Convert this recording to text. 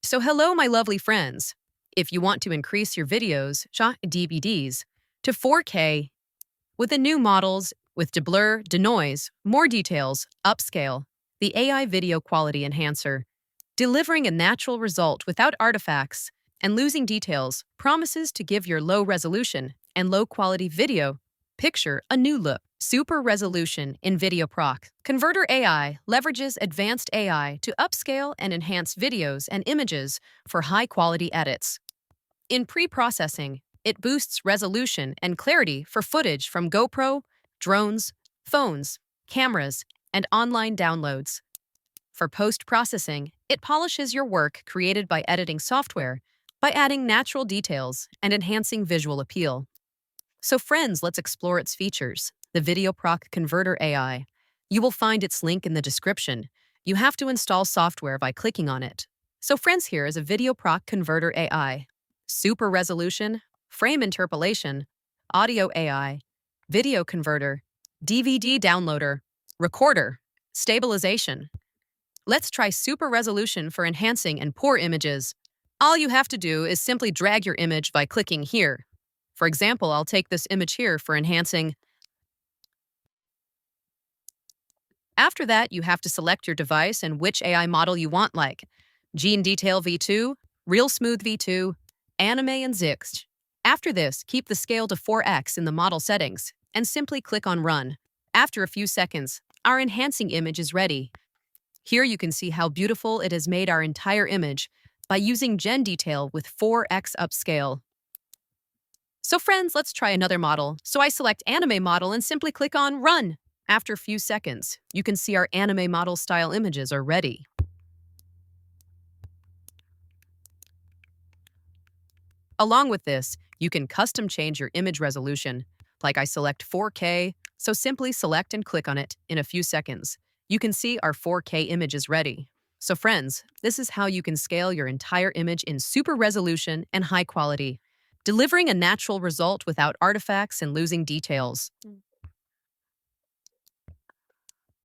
So hello, my lovely friends. If you want to increase your videos, DVDs, to 4K with the new models with deblur, denoise, more details, Upscale, the AI video quality enhancer, delivering a natural result without artifacts and losing details, promises to give your low resolution and low quality video picture a new look. Super resolution in Video Proc. Converter AI leverages advanced AI to upscale and enhance videos and images for high-quality edits. In pre-processing, it boosts resolution and clarity for footage from GoPro, drones, phones, cameras, and online downloads. For post-processing, it polishes your work created by editing software by adding natural details and enhancing visual appeal. So friends, let's explore its features. The Video Proc Converter AI. You will find its link in the description. You have to install software by clicking on it. So friends, here is a Video Proc Converter AI. Super resolution, frame interpolation, audio AI, video converter, DVD downloader, recorder, stabilization. Let's try super resolution for enhancing and poor images. All you have to do is simply drag your image by clicking here. For example, I'll take this image here for enhancing. After that, you have to select your device and which AI model you want, like Gene Detail V2, Real Smooth V2, Anime and Zix. After this, keep the scale to 4x in the model settings and simply click on Run. After a few seconds, our enhancing image is ready. Here you can see how beautiful it has made our entire image by using Gen Detail with 4x upscale. So friends, let's try another model. So I select Anime Model and simply click on Run. After a few seconds, you can see our anime model style images are ready. Along with this, you can custom change your image resolution. Like I select 4K, so simply select and click on it in a few seconds. You can see our 4K image is ready. So friends, this is how you can scale your entire image in super resolution and high quality, delivering a natural result without artifacts and losing details.